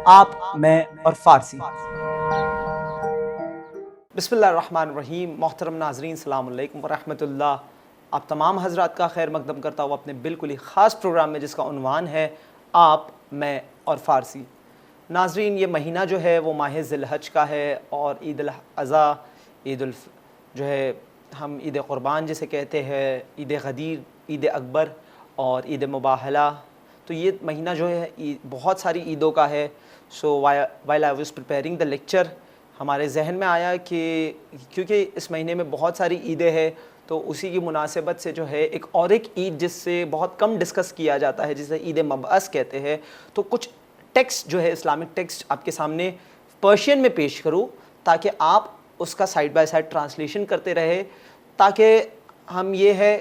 आप, मैं और फारसी। बिस्मिल्लाहिर्रहमानिर्रहीम। मोहतरम नाज़रीन, अस्सलाम वालेकुम वरहमतुल्लाह। आप तमाम हज़रात का खैर मकदम करता हूँ अपने बिल्कुल ही ख़ास प्रोग्राम में जिसका उन्वान है आप, मैं और फ़ारसी। नाज़रीन, ये महीना जो है वो माह ज़िलहज का है और ईद उल अज़हा, ईद उल जो है हम ईद क़ुरबान जिसे कहते हैं, ईद गदीर, ईद अकबर और ईद मुबाहला। तो ये महीना जो है बहुत सारी ईदों का है। So while I was preparing the lecture, हमारे जहन में आया कि क्योंकि इस महीने में बहुत सारी ईदें हैं, तो उसी की मुनासिबत से जो है एक ईद जिससे बहुत कम डिस्कस किया जाता है, जिसे ईद मबअस कहते हैं, तो कुछ टेक्स्ट जो है इस्लामिक टेक्स्ट आपके सामने पर्शियन में पेश करूँ ताकि आप उसका साइड बाय साइड ट्रांसलेशन करते रहे, ताकि हम ये है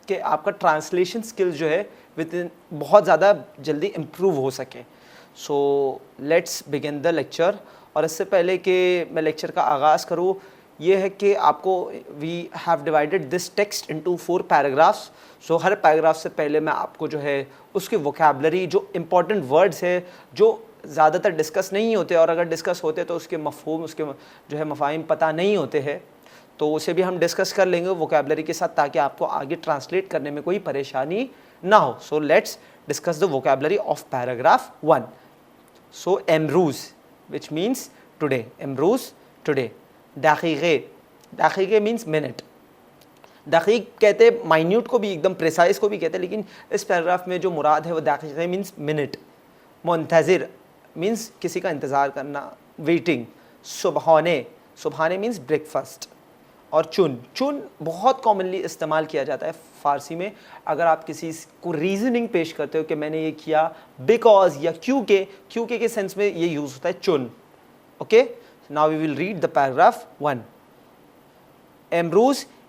कि आपका ट्रांसलेशन स्किल्स जो है विद इन बहुत ज़्यादा जल्दी इम्प्रूव हो सके। So let's begin the lecture. और इससे पहले कि मैं लेक्चर का आगाज़ करूँ, ये है कि आपको we have divided this text into 4 paragraphs. So हर पैराग्राफ से पहले मैं आपको जो है उसकी वोकैबलरी, जो इम्पॉर्टेंट वर्ड्स है जो ज़्यादातर डिस्कस नहीं होते, और अगर डिस्कस होते तो उसके मफ़हूम, उसके जो है मफ़ाहिम पता नहीं होते हैं, तो उसे भी हम डिस्कस कर लेंगे वोकैबलरी के साथ, ताकि आपको आगे ट्रांसलेट करने में कोई परेशानी ना हो। So let's discuss the vocabulary of paragraph 1. So एमरूज़ which means today, एमरूज़ today. दाक़ीक़े, दाक़ीक़े means minute. दाक़ीक़ कहते हैं माइन्यूट को भी, एकदम प्रिसाइज को भी कहते हैं, लेकिन इस पैराग्राफ में जो मुराद है वो दाक़ीक़े मीन्स मिनट। मुंतज़िर मीन्स किसी का इंतज़ार करना, वेटिंग। सुबहाने, सुबहाने मीन्स ब्रेकफास्ट। और चुन, चुन बहुत कॉमनली इस्तेमाल किया जाता है फ़ारसी में। अगर आप किसी को रीज़निंग पेश करते हो कि मैंने ये किया बिकॉज या क्योंकि, क्योंकि के सेंस में ये यूज़ होता है चुन। Okay, now we will read the paragraph 1. एमरूज़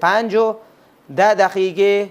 5:10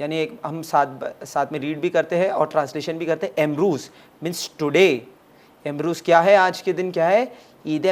यानी एक हम साथ में रीड भी करते हैं और ट्रांसलेशन भी करते हैं। एमरूज़ मीन्स टुडे। एमरूज़ क्या है, आज के दिन क्या है? ईद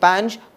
5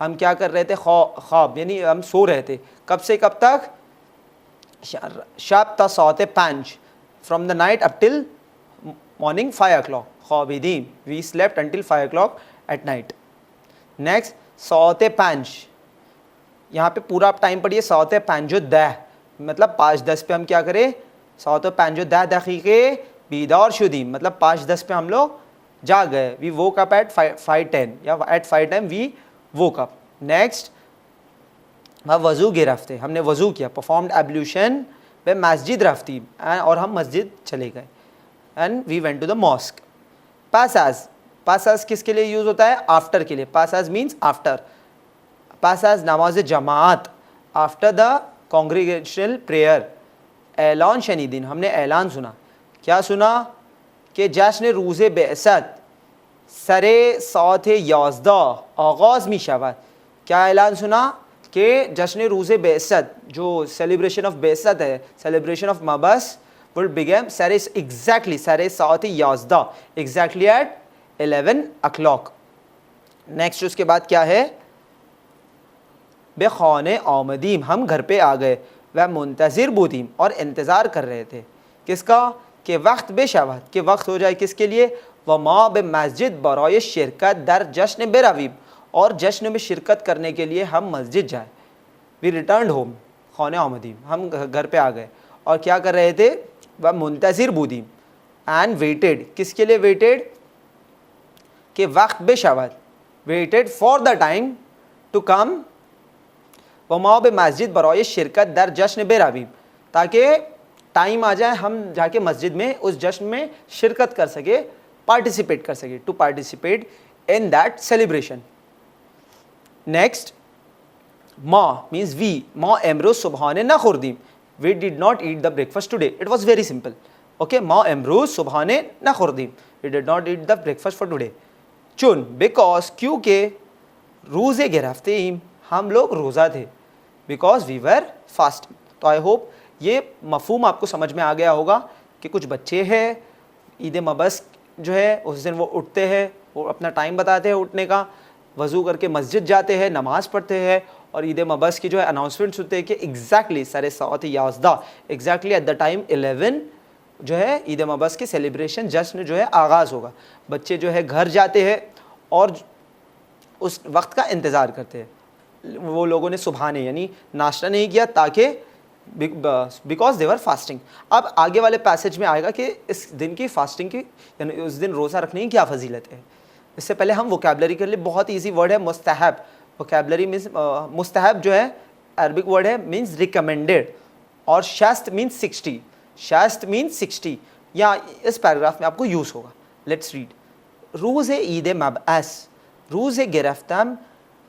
हम क्या कर रहे थे? ख्वाब यानी हम सो रहे थे। कब से कब तक? शब ता सात 5, from the night up till morning 5 o'clock. ख्वाबिदीम, we slept until 5 o'clock at night. Next सौते 5, यहाँ पे पूरा आप टाइम पढ़िए। सौते 5:10 मतलब 5:10 पे हम क्या करें? सौते 5:10 बीदार शुदीम मतलब 5:10 पे हम लोग जा गए। वी वोक अप एट 5:10 या at 5 we woke up. Next वज़ू गिरफ्ते, हमने वज़ू किया, परफॉर्म्ड एब्ल्यूशन व मस्जिद रफ्ती, और हम मस्जिद चले गए। And we went to the mosque. पास पास किसके लिए यूज़ होता है? आफ्टर के लिए. पास मीन्स आफ्टर. पास नमाज जमात, आफ्टर द कॉन्ग्रीगेशनल प्रेयर. ऐलान शनीदिन, हमने ऐलान सुना. क्या सुना? कि जश्न रोज़े बेअसत सरे सात 11 आगाज़ मी शवद. क्या ऐलान सुना? कि जश्न रोज़े बेअसत, जो सेलिब्रेशन ऑफ बेअसत है, सेलिब्रेशन ऑफ मबअस, विल बिगिन सरे एग्जैक्टली सरे सात 11 एग्जैक्टली एट 11 o'clock. नेक्स्ट उसके बाद क्या है? बेखाने आमदीम, हम घर पे आ गए. वह मुंतज़िर बूदीम, और इंतज़ार कर रहे थे. किसका? कि वक्त बेशवत, कि वक्त हो जाए किसके लिए? व माँ बे मस्जिद बराए शिरकत दर जश्न बेरवीब, और जश्न में शिरकत करने के लिए हम मस्जिद जाए. We return home. खाने आमदीम, हम घर पे आ गए. और क्या कर रहे थे? वह मुंतज़िर बूदीम एंड वेटेड. किसके लिए वेटेड? कि वक्त बेशवत, waited for the time to come. व माँ बे मस्जिद बराए शिरकत दर जश्न बेरवीब, ताकि टाइम आ जाए हम जाके मस्जिद में उस जश्न में शिरकत कर सके, पार्टिसिपेट कर सके, to participate in that celebration. Next, मा मीन्स वी, मा एमरोज सुबहाने नखुर्दीम, we did not eat the breakfast today, it was very simple. Okay, मा एमरोज सुबहाने नखुर्दीम, we did not eat the breakfast for today. चुन, बिकॉज, क्योंकि, रोज़े गिरफ्तीम, हम लोग रोज़ा थे, बिकॉज वी वर फास्टिंग। तो आई होप ये मफहूम आपको समझ में आ गया होगा कि कुछ बच्चे हैं, ईद मबस जो है उस दिन वो उठते हैं, वो अपना टाइम बताते हैं उठने का, वज़ू करके मस्जिद जाते हैं, नमाज़ पढ़ते हैं और ईद मबस की जो है अनाउंसमेंट सुनते हैं कि exactly 11:15 exactly at the time 11 जो है ईद मबस के सेलिब्रेशन जश्न जो है आगाज़ होगा। बच्चे जो है घर जाते हैं और उस वक्त का इंतज़ार करते हैं। वो लोगों ने सुबहाने यानी नाश्ता नहीं किया ताकि बिकॉज दे वर फास्टिंग। अब आगे वाले पैसेज में आएगा कि इस दिन की फास्टिंग की यानी उस दिन रोज़ा रखने की क्या फजीलत है। इससे पहले हम वोकैबलरी कर ले। बहुत ईजी वर्ड है मुस्तहब। वोकैबलरी मीन्स मुस्तहब जो है अरबिक वर्ड है, मीन्स रिकमेंडेड, और शास्त मीन्स 60, शास्त मीन्स 60 या इस पैराग्राफ में आपको यूज़ होगा। Let's read. रोज़ ईद मबअस, रोज़ गिरफ्तान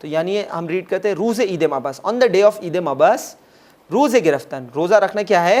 तो यानी हम रीड करते हैं रोज़ ईद मबअस, on the day of Eid मबअस रोज़े गिरफ्तान, रोज़ा रखना क्या है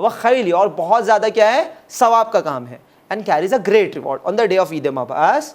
व खैली और बहुत ज़्यादा क्या है सवाब का काम है, and carries a great reward on the day of Eid मबअस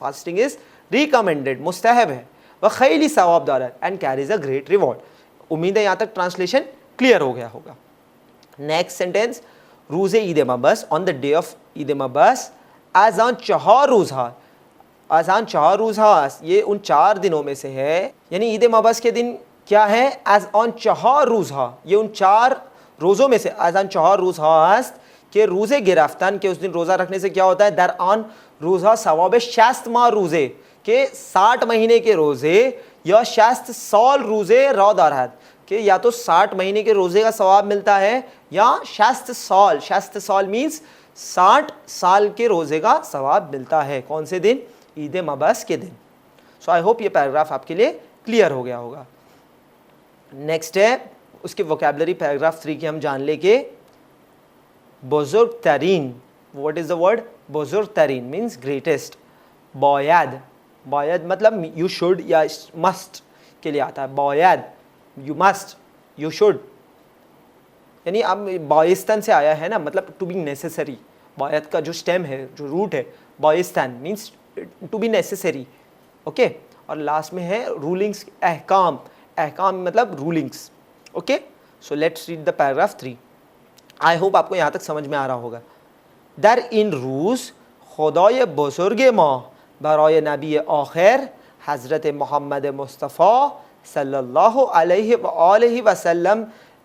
फास्टिंग इज रिकमेंडेड, मुस्तहब है, व खैली सवाब दारद and carries a great reward. उम्मीद है यहाँ तक ट्रांसलेशन क्लियर हो गया होगा। नेक्स्ट सेंटेंस, रोज़े ईद मबअस on the day of Eid मबअस आज़ान 4 रोज़ा, आज़ान 4 रोज़ा ये उन 4 दिनों में से है, यानी ईद मबअस के दिन क्या है एज ऑन 4 रोज़ा, ये उन 4 रोज़ों में से आज़ान 4 रोज़ा के रोज़े गिरफ्तान के उस दिन रोज़ा रखने से क्या होता है दर ऑन रोज़ा सवाब 60 माह रोज़े के 60 महीने के रोज़े या 60 साल रोज़े रौ दारद कि या तो 60 महीने के रोज़े का सवाब मिलता है या 60 साल, 60 साल मीन्स 60 साल के रोज़े का सवाब मिलता है। कौन से दिन ईद मबअस के दिन। सो आई होप ये पैराग्राफ आपके लिए क्लियर हो गया होगा। नेक्स्ट है उसके वोकैबलरी पैराग्राफ 3 की हम जान ले के बुजुर्ग तरीन, व्हाट इज़ द वर्ड बुजुर्ग तरीन मीन्स ग्रेटेस्ट। बायद, बायद मतलब यू शुड या मस्ट के लिए आता है, बायद यू मस्ट, यू शुड, यानी अब बाइस्तान से आया है ना, मतलब टू बी नेसेसरी। बायद का जो स्टेम है, जो रूट है बाइस्तान means to be necessary, okay. और लास्ट में है रूलिंग्स, अहकाम, अहकाम मतलब rulings, okay. So let's read the paragraph 3। I hope आपको यहाँ तक समझ में आ रहा होगा। दर इन रूज़ खुदाय बुजुर्ग माँ बराए नबी आखिर हज़रत मोहम्मद मुस्तफ़ा सल्लल्लाहु अलैहि व आलिहि वसल्लम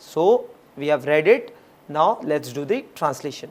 So we have read it. Now let's do the translation.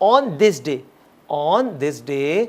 on this day. On this day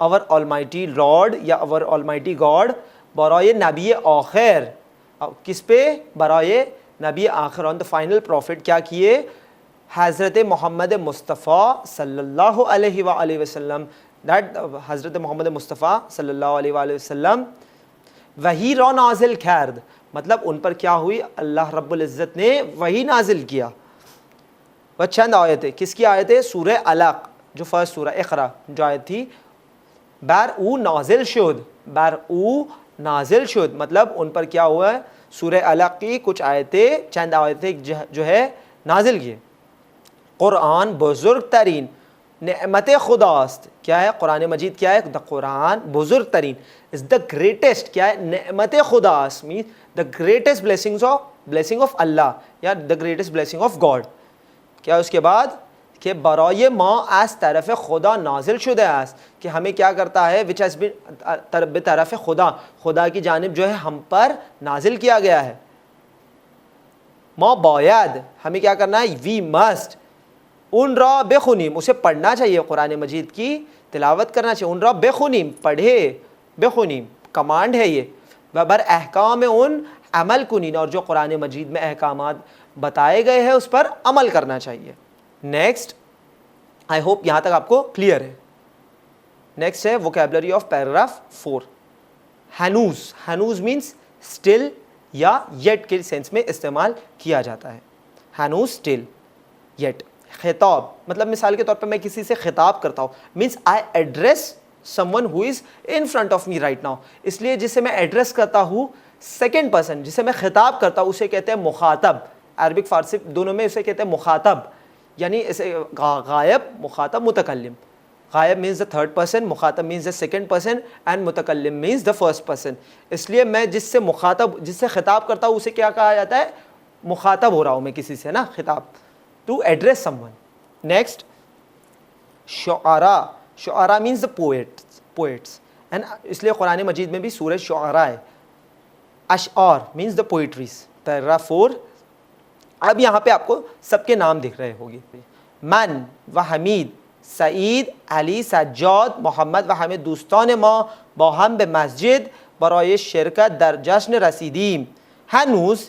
our almighty Lord या our almighty God बराए नबी आखिर, किस पे बराए नबी आखिर on the final prophet क्या किए हज़रत मोहम्मद मुस्तफ़ा सल्लल्लाहु अलैहि वसल्लम, that हज़रत मोहम्मद मुस्तफ़ा सल्लल्लाहु अलैहि वसल्लम वही रा नाजिल करद मतलब उन पर क्या हुई अल्लाह रब्बुल इज़्ज़त ने वही नाजिल किया। वह चंद आयतें, किसकी आयतें सूरह अलक जो फर्स्ट सूरह इक़रा जो आयत थी, बार ऊ नाजिल शुद, बार ऊ नाजिल शुद मतलब उन पर क्या हुआ है सूरह अलक की कुछ आयतें, चंद आयतें जो है नाजिल किए। कुरान बुजुर्ग तरीन नेमत खुदास्त, क्या है कुरान मजीद क्या है द कुरान बुजुर्ग तरीन इज़ द ग्रेटेस्ट, क्या है नेमत खुदास्त mean the greatest blessing of Allah या the greatest blessing of God. क्या उसके बाद कि बराए मा एस तरफ खुदा नाजिल शुदा है, कि हमें क्या करता है, विच हैज़ बीन तरफ खुदा, खुदा की जानिब जो है हम पर नाजिल किया गया है। मा बायद, हमें क्या करना है, वी मस्ट, उन रा बेखुनीम, उसे पढ़ना चाहिए, कुरान मजीद की तिलावत करना चाहिए। उन रा बेखुनीम, पढ़े, बेखुनीम कमांड है ये। वबर अहकाम उन अमल कुनीन, और जो कुरान मजीद में अहकामात बताए गए हैं उस पर अमल करना चाहिए। नेक्स्ट, आई होप यहाँ तक आपको क्लियर है। नेक्स्ट है वोकेबलरी ऑफ पैराग्राफ 4, हनूज। हनूज मीन्स स्टिल या येट के सेंस में इस्तेमाल किया जाता है। हनूज स्टिल येट। खिताब मतलब मिसाल के तौर पर मैं किसी से खिताब करता हूँ, means I address someone who is in front of me right now. इसलिए जिसे मैं एड्रेस करता हूँ सेकेंड पर्सन, जिसे मैं खिताब करता हूँ उसे कहते हैं मुखातब। अरबिक फारसी दोनों में उसे कहते हैं मुखातब, यानी इसे गायब, मुखातब, मुतकल्लिम। गायब मीन्स द थर्ड पर्सन, मुखातब means the second person and मुतकल्लिम मीन्स द फर्स्ट पर्सन। इसलिए मैं जिससे मुखातब, जिससे खिताब करता हूँ उसे क्या कहा जाता है, मुखातब हो रहा हूँ मैं किसी से ना, खिताब, टू एड्रेस समवन। नेक्स्ट, शुआरा। शुआरा मीन्स द पोएट्स एंड इसलिए कुरान मजीद में भी सूरह शुआरा है। अशआर मीन्स द पोइट्रीज। पैराग्राफ 4। अब यहाँ पे आपको सबके नाम दिख रहे होंगे, मन व हमीद, सईद, अली, सज्जाद, मोहम्मद व हमीद दोस्तान मा बा हम बे मस्जिद बराए शिरकत दर जश्न रसीदीम। हनूज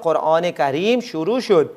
कुरान करीम शुरू शुद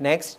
नेक्स्ट,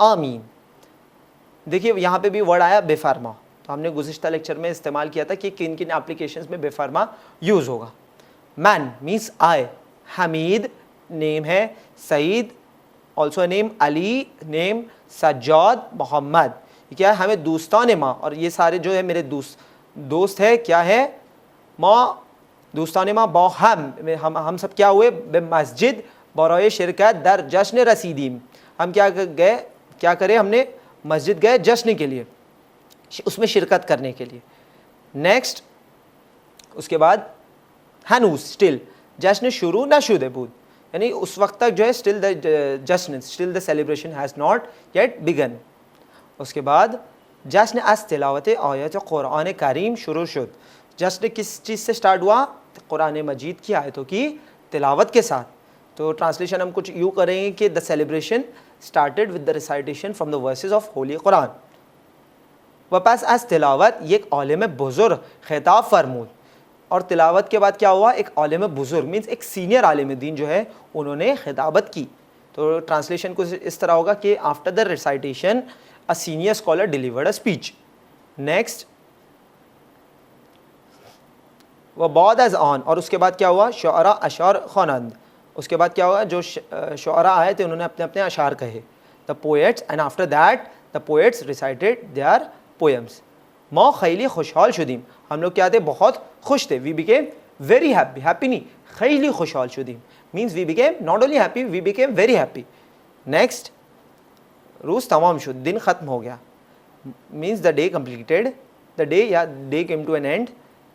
आमीन। देखिए यहाँ पे भी वर्ड आया बेफरमा, तो हमने गुज़िश्ता लेक्चर में इस्तेमाल किया था कि किन किन एप्लीकेशंस में बेफरमा यूज़ होगा। Man means I, Hamid name है, Saeed also name, Ali name, Sajjad, Mohammad क्या है, हमें दोस्तान माँ, और ये सारे जो है मेरे दोस्त है, क्या है, माँ दोस्तान माँ बा हम सब क्या हुए, बे मस्जिद बराए शिरकत दर जश्न रसीदीम, हम क्या गए, क्या करें, हमने मस्जिद गए जश्न के लिए, उसमें शिरकत करने के लिए। नेक्स्ट, उसके बाद हनूस स्टिल, जश्न शुरू न शुदे बूद, यानी उस वक्त तक जो है स्टिल द जश्न, still the celebration has not yet begun. उसके बाद जश्न अस तिलावत आयत कुरान करीम शुरू शुद, जश्न किस चीज़ से स्टार्ट हुआ, कुरान मजीद की आयतों की तिलावत के साथ। तो ट्रांसलेशन हम कुछ यूँ करेंगे कि the celebration started with the recitation from the versus of Holi Quran. वापस आज तिलावत ये एक आलिम बुज़ुर्ग खिताब फरमूद, और तिलावत के बाद क्या हुआ, एक आलिम बुज़ुर्ग मीन्स एक सीनियर आलिम दीन जो है उन्होंने खिताबत की। तो ट्रांसलेशन कुछ इस तरह होगा कि after the recitation a senior scholar delivered a speech. Next, वह बाद अज ऑन, और उसके बाद क्या हुआ, शुअरा अशार ख़वानंद, उसके बाद क्या हुआ, जो शुअरा आए थे उन्होंने अपने अपने अशार कहे, the poets, and after that the poets recited their poems. माँ खैली खुशहाल शुदीम, हम लोग क्या थे, बहुत खुश थे। We became very happy, happy नहीं, खैली खुशहाल शुदीम means we became not only happy, we became very happy. Next, रोज़ तमाम शुद, दिन ख़त्म हो गया, means the day completed, the day या day came to an end.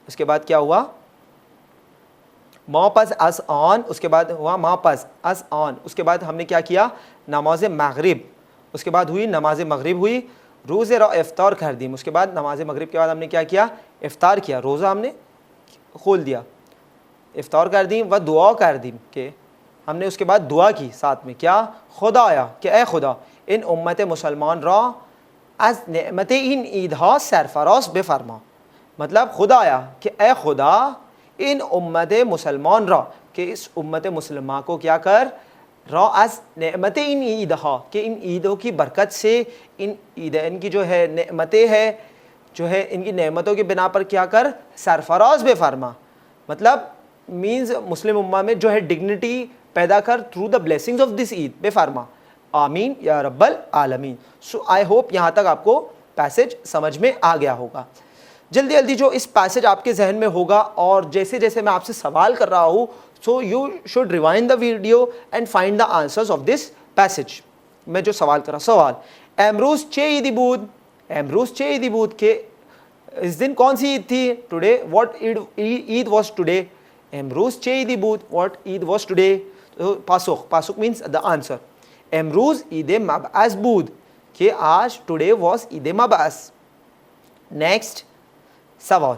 उसके बाद क्या हुआ, मापस अस ऑन, उसके बाद हुआ मापस अस ऑन, उसके बाद हमने क्या किया, नमाज मगरिब, उसके बाद हुई नमाज मगरिब हुई, रोज़े रा इफ्तार कर दी, उसके बाद नमाज मगरिब के बाद हमने क्या किया, इफ्तार किया, रोज़ा हमने खोल दिया, इफ्तार कर दी, व दुआ कर दी कि हमने उसके बाद दुआ की साथ में, क्या, खुदा आया कि ए खुदा इन उम्मत मुसलमान रा अज नेमत इन ईदहा सरफराज बेफरमा, मतलब खुदा आया कि ए खुदा इन उम्मत मुसलमान रा, कि इस उम्मत मुसलमा को क्या कर, रा अज नेमत इन ईदहा, कि इन ईदों की बरकत से, इन ईदैन की जो है नेमतें है, जो है इनकी नेमतों की बिना पर क्या कर, सरफराज बेफरमा, मतलब मीन्स मुस्लिम उम्मा में जो है डिग्निटी पैदा कर through the blessings of this Eid बेफरमा, आमीन या रब्बल आलमीन। सो आई होप यहाँ तक आपको पैसेज समझ में आ गया होगा। जल्दी जल्दी जो इस पैसेज आपके जहन में होगा और जैसे जैसे मैं आपसे सवाल कर रहा हूँ, so you should rewind the video and find the answers of this passage. मैं जो सवाल कर रहा, सवाल एमरूज चे ईदी बूद, एमरूज चे ईदी बूद के इस दिन कौन सी ईद थी? Today what Eid was today? एमरूज चे ईदी बूद, व्हाट ईद वाज टुडे? पासुक, पासुक मीन्स द आंसर। एमरूज ईद मबआस बूद, कि आज टुडे वाज ईद मबआस। नेक्स्ट सवाल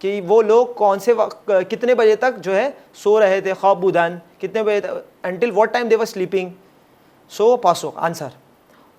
कि वो लोग कौन से कितने बजे तक जो है सो रहे थे? ख्वाब बुदान, कितने बजे तक, until what time they were sleeping? So पासुक आंसर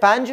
5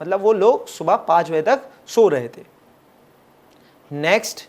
मतलब वो लोग सुबह 5 बजे तक सो रहे थे। Next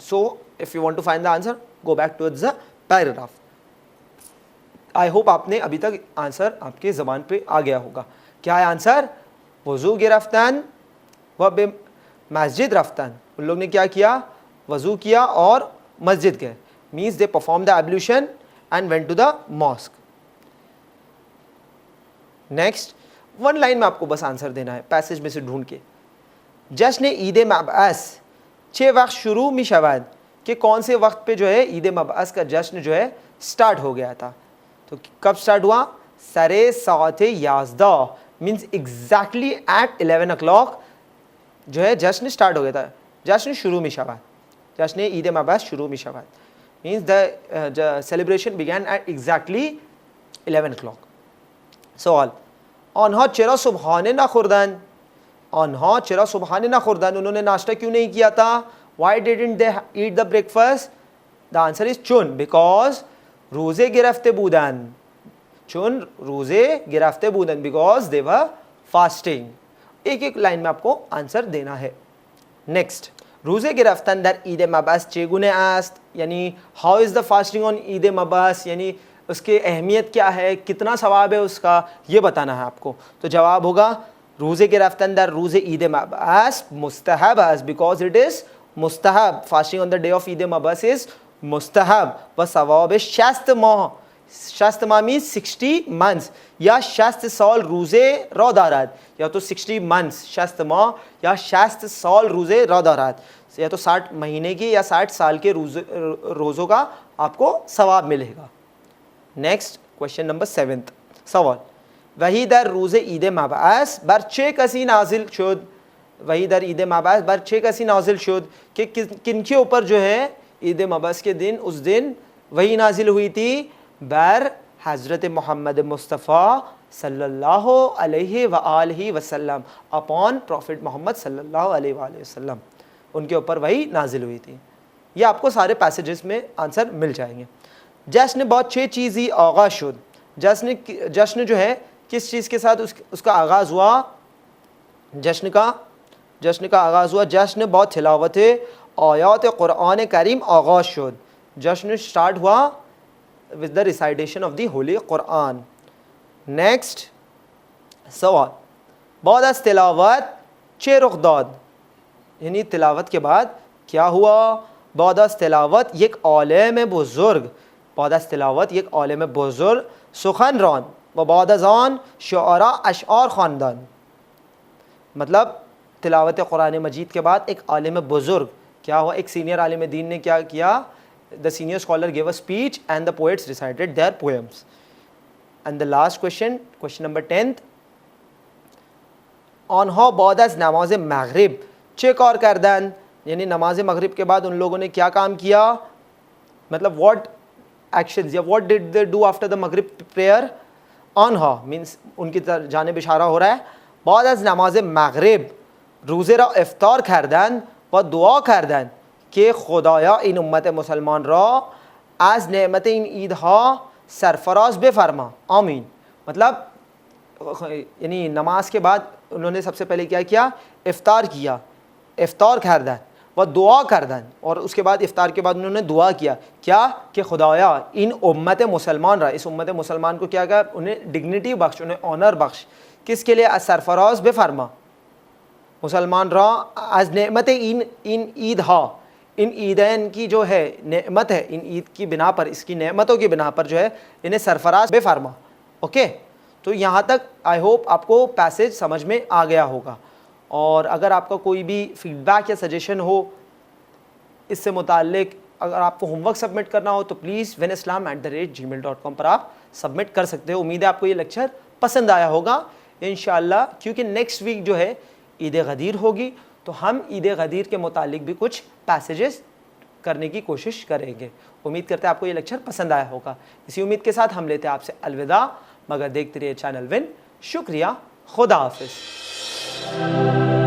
So if you want to find the answer, go back towards the paragraph. I hope आपने अभी तक आंसर आपके ज़बान पे आ गया होगा। क्या है आंसर? वज़ू गिरफ्तान व बे मस्जिद रफ्तान, उन लोग ने क्या किया? वज़ू किया और मस्जिद गए। Means they perform the ablution and went to the mosque. Next one line में आपको बस आंसर देना है पैसेज में से ढूंढ के। जश्न ईद मबआस चे वक्त शुरू में शवाद, कि कौन से वक्त पे जो है ईद मबआस का जश्न जो है स्टार्ट हो गया था? तो कब स्टार्ट हुआ? सरे सात याज़दा, मीन्स एग्जैक्टली एट 11 o'clock जो है जश्न स्टार्ट हो गया था। जश्न शुरू में शवाद, जश्न ईद मबआस शुरू में शवाद means the celebration began at exactly 11 o'clock। सवाल आनहा चेरा सुबहाने ना खुर्दन, आनहा चेरा सुबहाने ना खुर्दन, उन्होंने नाश्ता क्यों नहीं किया था? Y didn't they eat the breakfast? The answer is चुन, बिकॉज रोज़े गिरफ्ते बूदन, चुन रोज़े गिरफ्ते Budan because they were fasting. एक एक लाइन में आपको आंसर देना है। नेक्स्ट रोज़े गिरफ्तन दर ईद मबआस चेगुने आस्त, यानी how is the fasting on Eid मबआस, यानी उसकी अहमियत क्या है, कितना सवाब है उसका, ये बताना है आपको। तो जवाब होगा रोज़े गिरफ्तन दर रोज़े ईद मबआस मुस्तहब आस, बिकॉज इट इज़ मुस्तहब। Fasting on the day of Eid मबआस इज़ मुस्तहब व सवाब 60 माह, 60 माह मीन्स 60 मंथ्स या 60 साल रोज़े रोदारात, या तो 60 मंथ्स 60 माह या 60 साल रोज़े रोदारात, या तो 60 महीने की या 60 साल के रोज़ों का आपको सवाब मिलेगा। नेक्स्ट क्वेश्चन नंबर 7 सवाल वही दर रोज़े ईद मबआस बर चे कसी नाजिल शुद, वही दर ईद मबआस बर चे कसी नाजिल शुद, कि किन के ऊपर जो है ईद मबआस के दिन उस दिन वही नाजिल हुई थी? बर हज़रत मोहम्मद मुस्तफ़ा सल्लल्लाहु अलैहि वआलिहि वसल्लम, अपॉन प्रॉफिट मोहम्मद सल्लल्लाहु अलैहि वसल्लम, उनके ऊपर वही नाजिल हुई थी। ये आपको सारे पैसेजेस में आंसर मिल जाएंगे। जश्न बहुत 6 चीज़ ही आगाज़ शुद, जश्न जो है किस चीज़ के साथ उसका आगाज़ हुआ? जश्न का आगाज़ हुआ, जश्न बहुत तिलावत आयात कुरान करीम आगाज़ शुद, जश्न स्टार्ट हुआ with the recitation of the Holi Quran. Next सवाल बाद अज तिलावत चे रुख दाद, यानी तिलावत के बाद क्या हुआ? बाद अज तिलावत एक आलिम बुज़ुर्ग, बाद अज तिलावत एक आलिम बुज़ुर्ग सुखनरान व बाद अज़ान शुअरा अशआर ख़ानदान, मतलब तिलावत कुरान मजीद के बाद एक आलिम बुज़ुर्ग क्या हुआ? एक सीनियर आलिम दीन ने क्या किया? The senior scholar give a speech and the poets recited their poems. And the last question, question number 10 आनहा बाद अज नमाज मगरिब चे कौर करदन, यानी नमाज मगरिब के बाद उन लोगों ने क्या काम किया? मतलब व्हाट एक्शंस या what did they do after the मगरिब प्रेयर? आनहा मीन्स उनकी जानिब इशारा हो रहा है। बाद अज नमाज मगरिब रोज़े रा इफ्तार करदन व दुआ करदन कि खुदाया इन उम्मत मुसलमान रा आज नेमत इन ईद हा सरफराज बेफरमा आमीन, मतलब यानी नमाज के बाद उन्होंने सबसे पहले क्या किया? इफ्तार किया, इफ्तार करदन व दुआ करदन, और उसके बाद इफ्तार के बाद उन्होंने दुआ किया क्या कि खुदाया इन उम्मत मुसलमान रहा, इस उम्मत मुसलमान को क्या कहा, उन्हें डिग्निटी बख्श, उन्हें ऑनर बख्श, किसके लिए, सरफराज बेफरमा मुसलमान रहा आज नेमत इन इन ईद हा, इन ईदैन की जो है नेमत है, इन ईद की बिना पर, इसकी नेमतों की बिना पर जो है इन्हें सरफराज बेफरमा। ओके, तो यहाँ तक आई होप आपको पैसेज समझ में आ गया होगा। और अगर आपका कोई भी फीडबैक या सजेशन हो इससे मुताल्लिक, अगर आपको होमवर्क सबमिट करना हो तो प्लीज़ winislam@gmail.com पर आप सबमिट कर सकते हो। उम्मीद है आपको ये लेक्चर पसंद आया होगा इंशाअल्लाह, क्योंकि नेक्स्ट वीक जो है ईद गदीर होगी, तो हम ईद गदीर के मुतालिक भी कुछ पैसेजेस करने की कोशिश करेंगे। उम्मीद करते हैं आपको ये लेक्चर पसंद आया होगा। इसी उम्मीद के साथ हम लेते हैं आपसे अलविदा, मगर देखते रहिए चैनल विन। शुक्रिया, खुदा हाफिज़।